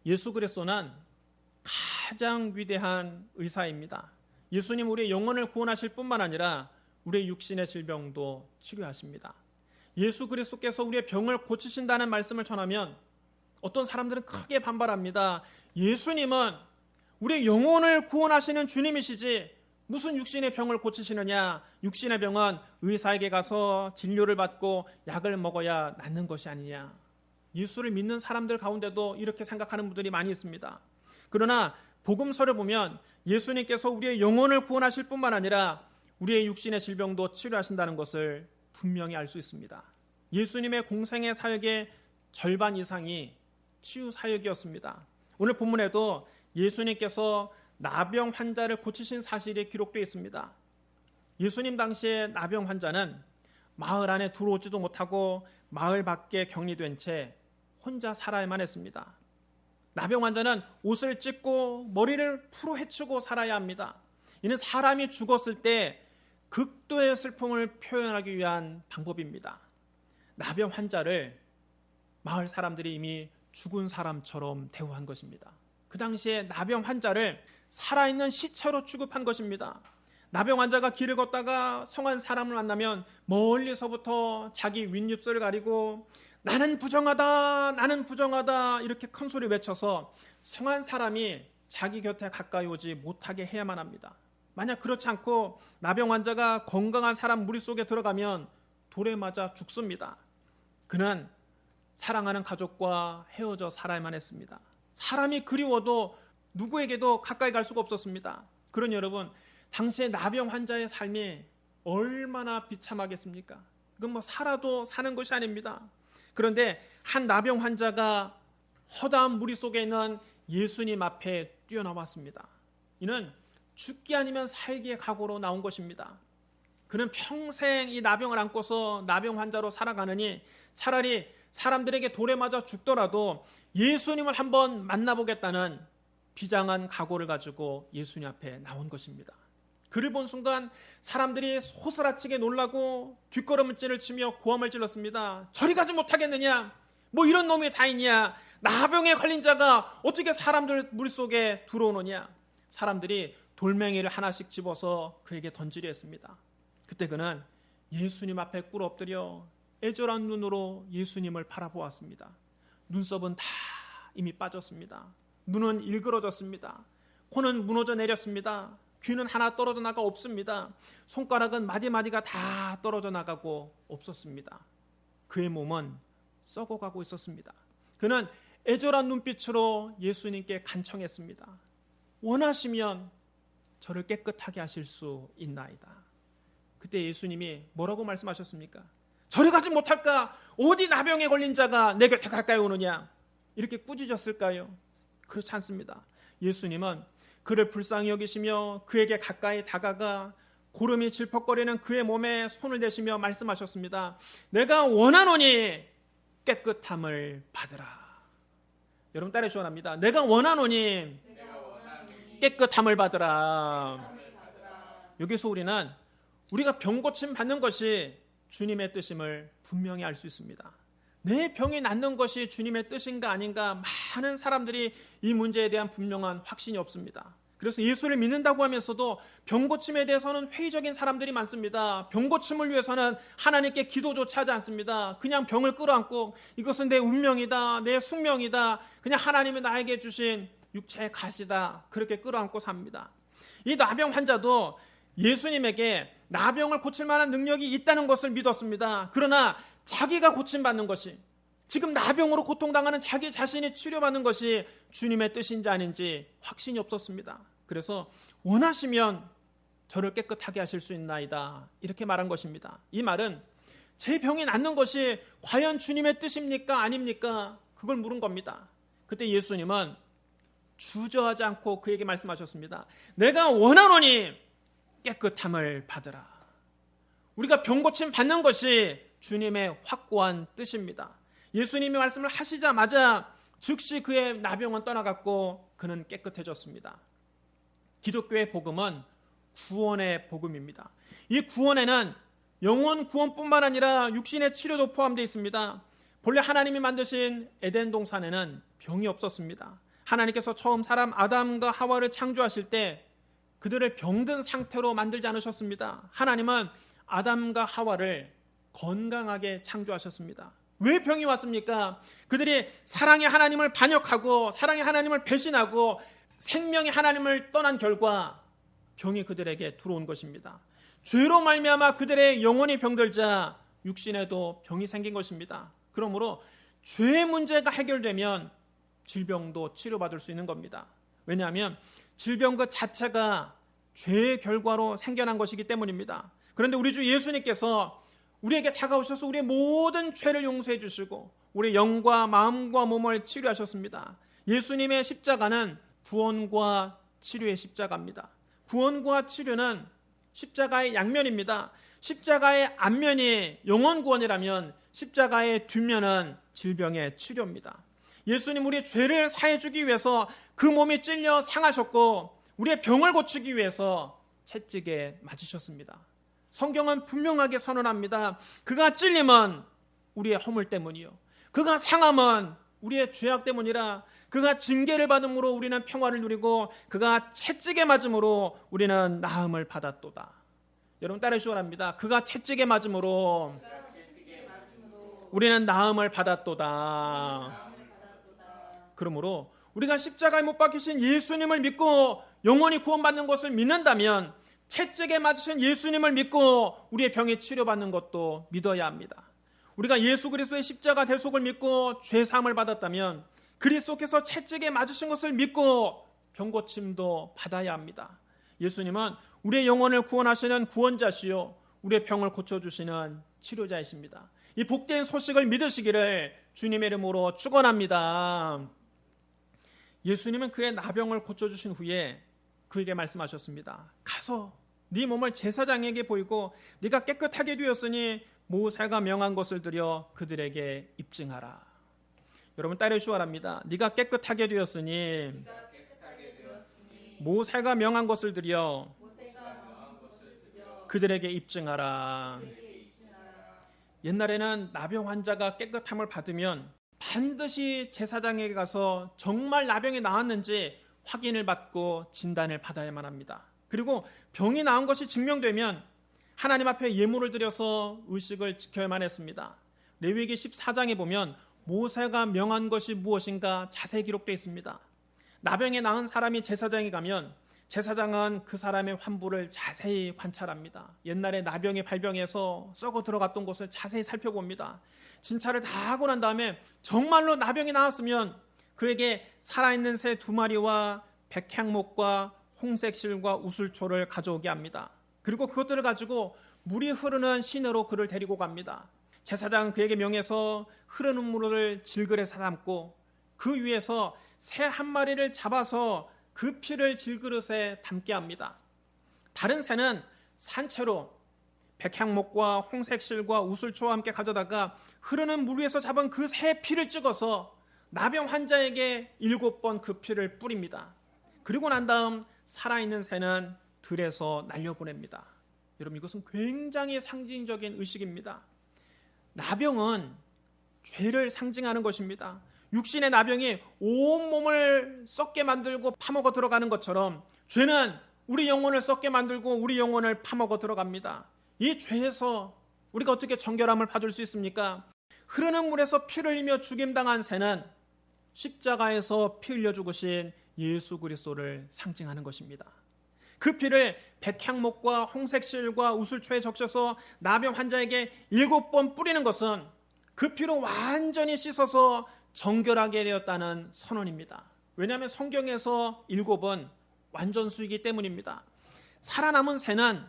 예수 그리스도는 가장 위대한 의사입니다. 예수님 우리의 영혼을 구원하실 뿐만 아니라 우리의 육신의 질병도 치료하십니다. 예수 그리스도께서 우리의 병을 고치신다는 말씀을 전하면 어떤 사람들은 크게 반발합니다. 예수님은 우리의 영혼을 구원하시는 주님이시지 무슨 육신의 병을 고치시느냐. 육신의 병은 의사에게 가서 진료를 받고 약을 먹어야 낫는 것이 아니냐. 예수를 믿는 사람들 가운데도 이렇게 생각하는 분들이 많이 있습니다. 그러나 복음서를 보면 예수님께서 우리의 영혼을 구원하실 뿐만 아니라 우리의 육신의 질병도 치료하신다는 것을 분명히 알 수 있습니다. 예수님의 공생의 사역의 절반 이상이 치유 사역이었습니다. 오늘 본문에도 예수님께서 나병 환자를 고치신 사실이 기록되어 있습니다. 예수님 당시에 나병 환자는 마을 안에 들어오지도 못하고 마을 밖에 격리된 채 혼자 살아야만 했습니다. 나병 환자는 옷을 찢고 머리를 풀어 헤치고 살아야 합니다. 이는 사람이 죽었을 때 극도의 슬픔을 표현하기 위한 방법입니다. 나병 환자를 마을 사람들이 이미 죽은 사람처럼 대우한 것입니다. 그 당시에 나병 환자를 살아있는 시체로 취급한 것입니다. 나병 환자가 길을 걷다가 성한 사람을 만나면 멀리서부터 자기 윗입술을 가리고 나는 부정하다, 나는 부정하다 이렇게 큰 소리 외쳐서 성한 사람이 자기 곁에 가까이 오지 못하게 해야만 합니다. 만약 그렇지 않고 나병 환자가 건강한 사람 무리 속에 들어가면 돌에 맞아 죽습니다. 그는 사랑하는 가족과 헤어져 살아야만 했습니다. 사람이 그리워도 누구에게도 가까이 갈 수가 없었습니다. 그러니 여러분, 당시의 나병 환자의 삶이 얼마나 비참하겠습니까? 이건 살아도 사는 것이 아닙니다. 그런데 한 나병 환자가 허다한 무리 속에 있는 예수님 앞에 뛰어나왔습니다. 이는 죽기 아니면 살기의 각오로 나온 것입니다. 그는 평생 이 나병을 안고서 나병 환자로 살아가느니 차라리 사람들에게 돌에 맞아 죽더라도 예수님을 한번 만나보겠다는 비장한 각오를 가지고 예수님 앞에 나온 것입니다. 그를 본 순간 사람들이 소스라치게 놀라고 뒷걸음질을 치며 고함을 질렀습니다. 저리 가지 못하겠느냐? 뭐 이런 놈이 다 있냐? 나병에 걸린 자가 어떻게 사람들 무리 속에 들어오느냐? 사람들이 돌멩이를 하나씩 집어서 그에게 던지려 했습니다. 그때 그는 예수님 앞에 꿇어 엎드려 애절한 눈으로 예수님을 바라보았습니다. 눈썹은 다 이미 빠졌습니다. 눈은 일그러졌습니다. 코는 무너져 내렸습니다. 귀는 하나 떨어져 나가 없습니다. 손가락은 마디마디가 다 떨어져 나가고 없었습니다. 그의 몸은 썩어가고 있었습니다. 그는 애절한 눈빛으로 예수님께 간청했습니다. 원하시면 저를 깨끗하게 하실 수 있나이다. 그때 예수님이 뭐라고 말씀하셨습니까? 저리 가지 못할까? 어디 나병에 걸린 자가 내 곁에 가까이 오느냐? 이렇게 꾸짖었을까요? 그렇지 않습니다. 예수님은 그를 불쌍히 여기시며 그에게 가까이 다가가 고름이 질퍽거리는 그의 몸에 손을 대시며 말씀하셨습니다. 내가 원하노니 깨끗함을 받으라. 여러분 따라 시원합니다. 내가 원하노니 깨끗함을 받으라. 여기서 우리는 우리가 병 고침 받는 것이 주님의 뜻임을 분명히 알 수 있습니다. 내 병이 낫는 것이 주님의 뜻인가 아닌가 많은 사람들이 이 문제에 대한 분명한 확신이 없습니다. 그래서 예수를 믿는다고 하면서도 병 고침에 대해서는 회의적인 사람들이 많습니다. 병 고침을 위해서는 하나님께 기도조차 하지 않습니다. 그냥 병을 끌어안고 이것은 내 운명이다, 내 숙명이다, 그냥 하나님이 나에게 주신 육체의 가시다, 그렇게 끌어안고 삽니다. 이 나병 환자도 예수님에게 나병을 고칠 만한 능력이 있다는 것을 믿었습니다. 그러나 자기가 고침받는 것이, 지금 나병으로 고통당하는 자기 자신이 치료받는 것이 주님의 뜻인지 아닌지 확신이 없었습니다. 그래서 원하시면 저를 깨끗하게 하실 수 있나이다, 이렇게 말한 것입니다. 이 말은 제 병이 낫는 것이 과연 주님의 뜻입니까 아닙니까? 그걸 물은 겁니다. 그때 예수님은 주저하지 않고 그에게 말씀하셨습니다. 내가 원하노니 깨끗함을 받으라. 우리가 병 고침 받는 것이 주님의 확고한 뜻입니다. 예수님이 말씀을 하시자마자 즉시 그의 나병은 떠나갔고 그는 깨끗해졌습니다. 기독교의 복음은 구원의 복음입니다. 이 구원에는 영혼 구원뿐만 아니라 육신의 치료도 포함되어 있습니다. 본래 하나님이 만드신 에덴 동산에는 병이 없었습니다. 하나님께서 처음 사람 아담과 하와를 창조하실 때 그들을 병든 상태로 만들지 않으셨습니다. 하나님은 아담과 하와를 건강하게 창조하셨습니다. 왜 병이 왔습니까? 그들이 사랑의 하나님을 반역하고 사랑의 하나님을 배신하고 생명의 하나님을 떠난 결과 병이 그들에게 들어온 것입니다. 죄로 말미암아 그들의 영혼이 병들자 육신에도 병이 생긴 것입니다. 그러므로 죄의 문제가 해결되면 질병도 치료받을 수 있는 겁니다. 왜냐하면 질병 그 자체가 죄의 결과로 생겨난 것이기 때문입니다. 그런데 우리 주 예수님께서 우리에게 다가오셔서 우리의 모든 죄를 용서해 주시고 우리의 영과 마음과 몸을 치료하셨습니다. 예수님의 십자가는 구원과 치료의 십자가입니다. 구원과 치료는 십자가의 양면입니다. 십자가의 앞면이 영원 구원이라면 십자가의 뒷면은 질병의 치료입니다. 예수님 우리의 죄를 사해 주기 위해서 그 몸이 찔려 상하셨고 우리의 병을 고치기 위해서 채찍에 맞으셨습니다. 성경은 분명하게 선언합니다. 그가 찔림은 우리의 허물 때문이요 그가 상함은 우리의 죄악 때문이라. 그가 징계를 받음으로 우리는 평화를 누리고 그가 채찍에 맞음으로 우리는 나음을 받았도다. 여러분 따라하시기 바랍니다. 그가 채찍에 맞음으로 우리는 나음을 받았도다. 그러므로 우리가 십자가에 못 박히신 예수님을 믿고 영원히 구원받는 것을 믿는다면 채찍에 맞으신 예수님을 믿고 우리의 병이 치료받는 것도 믿어야 합니다. 우리가 예수 그리스도의 십자가 대속을 믿고 죄사함을 받았다면 그리스도께서 채찍에 맞으신 것을 믿고 병고침도 받아야 합니다. 예수님은 우리의 영혼을 구원하시는 구원자시요 우리의 병을 고쳐주시는 치료자이십니다. 이 복된 소식을 믿으시기를 주님의 이름으로 축원합니다. 예수님은 그의 나병을 고쳐주신 후에 그에게 말씀하셨습니다. 가서 네 몸을 제사장에게 보이고 네가 깨끗하게 되었으니 모세가 명한 것을 드려 그들에게 입증하라. 여러분 따르시기 바랍니다. 네가 깨끗하게 되었으니 모세가 명한 것을 드려 그들에게 입증하라. 옛날에는 나병 환자가 깨끗함을 받으면 반드시 제사장에게 가서 정말 나병이 나았는지 확인을 받고 진단을 받아야만 합니다. 그리고 병이 나은 것이 증명되면 하나님 앞에 예물을 드려서 의식을 지켜야만 했습니다. 레위기 14장에 보면 모세가 명한 것이 무엇인가 자세히 기록되어 있습니다. 나병에 나은 사람이 제사장에 가면 제사장은 그 사람의 환부를 자세히 관찰합니다. 옛날에 나병이 발병해서 썩어 들어갔던 곳을 자세히 살펴봅니다. 진찰을 다 하고 난 다음에 정말로 나병이 나왔으면 그에게 살아있는 새 2마리와 백향목과 홍색실과 우슬초를 가져오게 합니다. 그리고 그것들을 가지고 물이 흐르는 시내로 그를 데리고 갑니다. 제사장은 그에게 명해서 흐르는 물을 질그릇에 담고 그 위에서 새 1마리를 잡아서 그 피를 질그릇에 담게 합니다. 다른 새는 산채로 백향목과 홍색실과 우슬초와 함께 가져다가 흐르는 물 위에서 잡은 그 새 피를 찍어서 나병 환자에게 7번 그 피를 뿌립니다. 그리고 난 다음 살아있는 새는 들에서 날려보냅니다. 여러분 이것은 굉장히 상징적인 의식입니다. 나병은 죄를 상징하는 것입니다. 육신의 나병이 온몸을 썩게 만들고 파먹어 들어가는 것처럼 죄는 우리 영혼을 썩게 만들고 우리 영혼을 파먹어 들어갑니다. 이 죄에서 우리가 어떻게 정결함을 받을 수 있습니까? 흐르는 물에서 피를 흘리며 죽임당한 새는 십자가에서 피 흘려 죽으신 예수 그리스도를 상징하는 것입니다. 그 피를 백향목과 홍색실과 우슬초에 적셔서 나병 환자에게 7번 뿌리는 것은 그 피로 완전히 씻어서 정결하게 되었다는 선언입니다. 왜냐하면 성경에서 7은 완전수이기 때문입니다. 살아남은 새는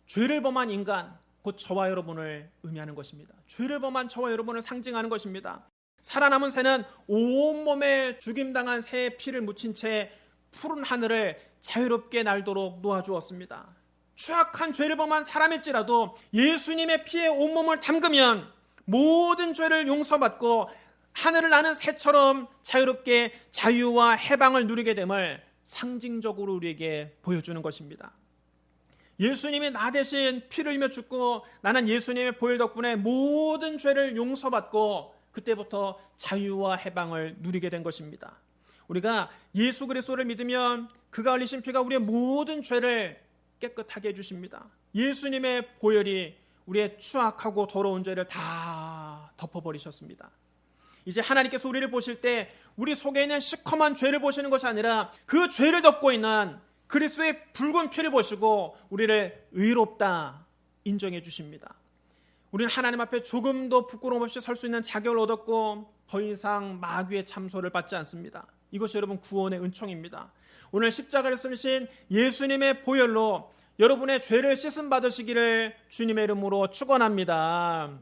죄를 범한 인간, 곧 저와 여러분을 의미하는 것입니다. 죄를 범한 저와 여러분을 상징하는 것입니다. 살아남은 새는 온몸에 죽임당한 새의 피를 묻힌 채 푸른 하늘을 자유롭게 날도록 놓아주었습니다. 추악한 죄를 범한 사람일지라도 예수님의 피에 온몸을 담그면 모든 죄를 용서받고 하늘을 나는 새처럼 자유롭게 자유와 해방을 누리게 됨을 상징적으로 우리에게 보여주는 것입니다. 예수님이 나 대신 피를 흘리며 죽고 나는 예수님의 보혈 덕분에 모든 죄를 용서받고 그때부터 자유와 해방을 누리게 된 것입니다. 우리가 예수 그리스도를 믿으면 그가 흘리신 피가 우리의 모든 죄를 깨끗하게 해주십니다. 예수님의 보혈이 우리의 추악하고 더러운 죄를 다 덮어버리셨습니다. 이제 하나님께서 우리를 보실 때 우리 속에 있는 시커먼 죄를 보시는 것이 아니라 그 죄를 덮고 있는 그리스도의 붉은 피를 보시고 우리를 의롭다 인정해 주십니다. 우리는 하나님 앞에 조금도 부끄러움 없이 설 수 있는 자격을 얻었고 더 이상 마귀의 참소를 받지 않습니다. 이것이 여러분 구원의 은총입니다. 오늘 십자가를 쓰신 예수님의 보혈로 여러분의 죄를 씻음 받으시기를 주님의 이름으로 축원합니다.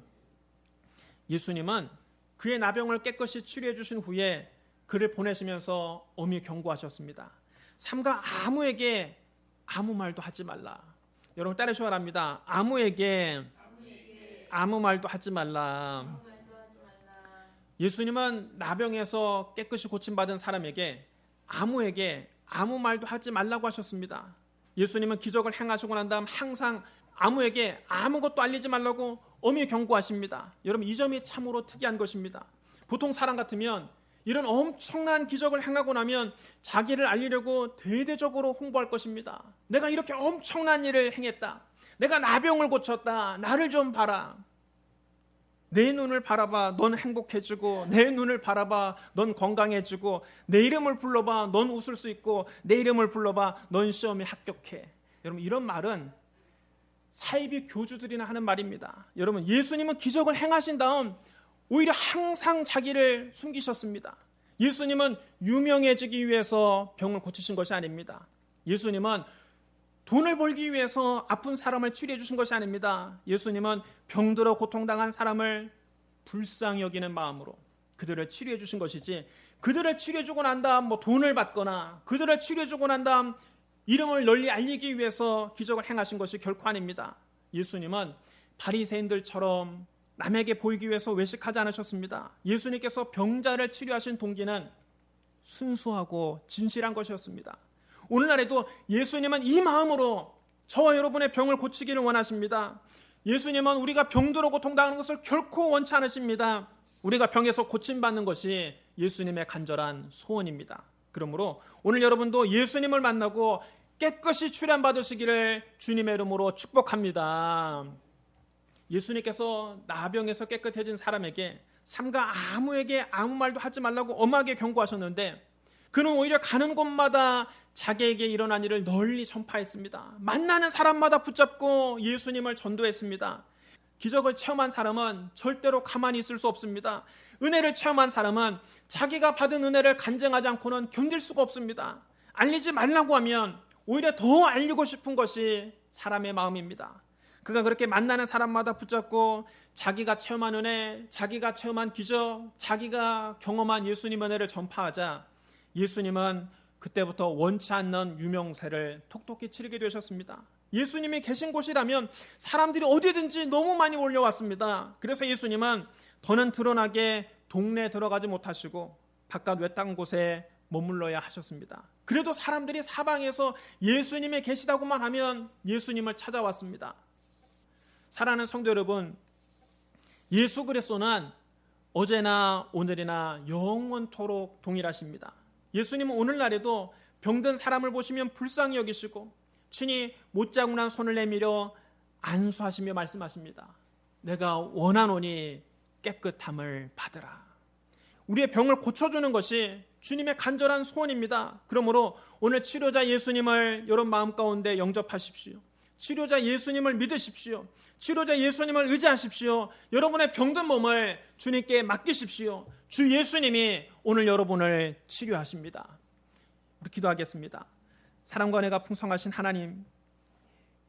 예수님은 그의 나병을 깨끗이 치료해 주신 후에 그를 보내시면서 엄히 경고하셨습니다. 삼가 아무에게 아무 말도 하지 말라. 여러분 따르셔야 합니다. 아무에게 아무 말도 하지 말라. 예수님은 나병에서 깨끗이 고침받은 사람에게 아무에게 아무 말도 하지 말라고 하셨습니다. 예수님은 기적을 행하시고 난 다음 항상 아무에게 아무것도 알리지 말라고 엄히 경고하십니다. 여러분 이 점이 참으로 특이한 것입니다. 보통 사람 같으면 이런 엄청난 기적을 행하고 나면 자기를 알리려고 대대적으로 홍보할 것입니다. 내가 이렇게 엄청난 일을 행했다. 내가 나병을 고쳤다. 나를 좀 봐라. 내 눈을 바라봐. 넌 행복해지고 내 눈을 바라봐. 넌 건강해지고 내 이름을 불러봐. 넌 웃을 수 있고 내 이름을 불러봐. 넌 시험에 합격해. 여러분 이런 말은 사이비 교주들이나 하는 말입니다. 여러분 예수님은 기적을 행하신 다음 오히려 항상 자기를 숨기셨습니다. 예수님은 유명해지기 위해서 병을 고치신 것이 아닙니다. 예수님은 돈을 벌기 위해서 아픈 사람을 치료해 주신 것이 아닙니다. 예수님은 병들어 고통당한 사람을 불쌍히 여기는 마음으로 그들을 치료해 주신 것이지, 그들을 치료해 주고 난 다음 돈을 받거나 그들을 치료해 주고 난 다음 이름을 널리 알리기 위해서 기적을 행하신 것이 결코 아닙니다. 예수님은 바리새인들처럼 남에게 보이기 위해서 외식하지 않으셨습니다. 예수님께서 병자를 치료하신 동기는 순수하고 진실한 것이었습니다. 오늘날에도 예수님은 이 마음으로 저와 여러분의 병을 고치기를 원하십니다. 예수님은 우리가 병들어 고통당하는 것을 결코 원치 않으십니다. 우리가 병에서 고침받는 것이 예수님의 간절한 소원입니다. 그러므로 오늘 여러분도 예수님을 만나고 깨끗이 출현받으시기를 주님의 이름으로 축복합니다. 예수님께서 나병에서 깨끗해진 사람에게 삼가 아무에게 아무 말도 하지 말라고 엄하게 경고하셨는데 그는 오히려 가는 곳마다 자기에게 일어난 일을 널리 전파했습니다. 만나는 사람마다 붙잡고 예수님을 전도했습니다. 기적을 체험한 사람은 절대로 가만히 있을 수 없습니다. 은혜를 체험한 사람은 자기가 받은 은혜를 간증하지 않고는 견딜 수가 없습니다. 알리지 말라고 하면 오히려 더 알리고 싶은 것이 사람의 마음입니다. 그가 그렇게 만나는 사람마다 붙잡고 자기가 체험한 은혜, 자기가 체험한 기적, 자기가 경험한 예수님 은혜를 전파하자 예수님은 그때부터 원치 않는 유명세를 톡톡히 치르게 되셨습니다. 예수님이 계신 곳이라면 사람들이 어디든지 너무 많이 몰려왔습니다. 그래서 예수님은 더는 드러나게 동네에 들어가지 못하시고 바깥 외딴 곳에 머물러야 하셨습니다. 그래도 사람들이 사방에서 예수님이 계시다고만 하면 예수님을 찾아왔습니다. 사랑하는 성도 여러분, 예수 그리스도는 어제나 오늘이나 영원토록 동일하십니다. 예수님은 오늘날에도 병든 사람을 보시면 불쌍히 여기시고 친히 못자국난 손을 내밀어 안수하시며 말씀하십니다. 내가 원하노니 깨끗함을 받으라. 우리의 병을 고쳐주는 것이 주님의 간절한 소원입니다. 그러므로 오늘 치료자 예수님을 여러분 마음 가운데 영접하십시오. 치료자 예수님을 믿으십시오. 치료자 예수님을 의지하십시오. 여러분의 병든 몸을 주님께 맡기십시오. 주 예수님이 오늘 여러분을 치료하십니다. 우리 기도하겠습니다. 사랑과 은혜가 풍성하신 하나님,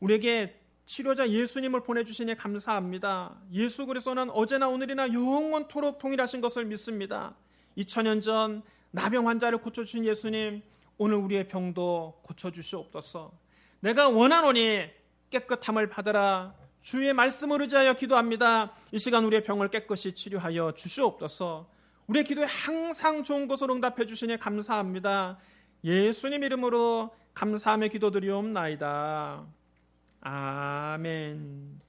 우리에게 치료자 예수님을 보내주시니 감사합니다. 예수 그리스도는 어제나 오늘이나 영원토록 동일하신 것을 믿습니다. 2000년 전 나병 환자를 고쳐주신 예수님, 오늘 우리의 병도 고쳐주시옵소서. 내가 원하노니 깨끗함을 받으라. 주의 말씀을 의지하여 기도합니다. 이 시간 우리의 병을 깨끗이 치료하여 주시옵소서. 우리의 기도에 항상 좋은 것을 응답해 주시니 감사합니다. 예수님 이름으로 감사하며 기도드리옵나이다. 아멘.